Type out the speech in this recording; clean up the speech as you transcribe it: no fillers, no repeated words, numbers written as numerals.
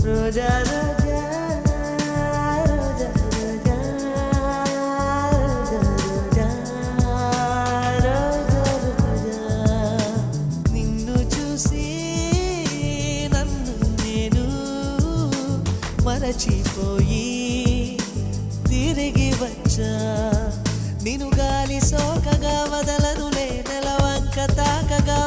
రోజా రోజా రోజా రోజా రోజా రోజా రోజా నిన్ను చూసి నన్ను నేను మరచిపోయి తిరిగి వచ్చా నిన్ను గాలి సోకగా వదలనులే నెలవంక తాకగా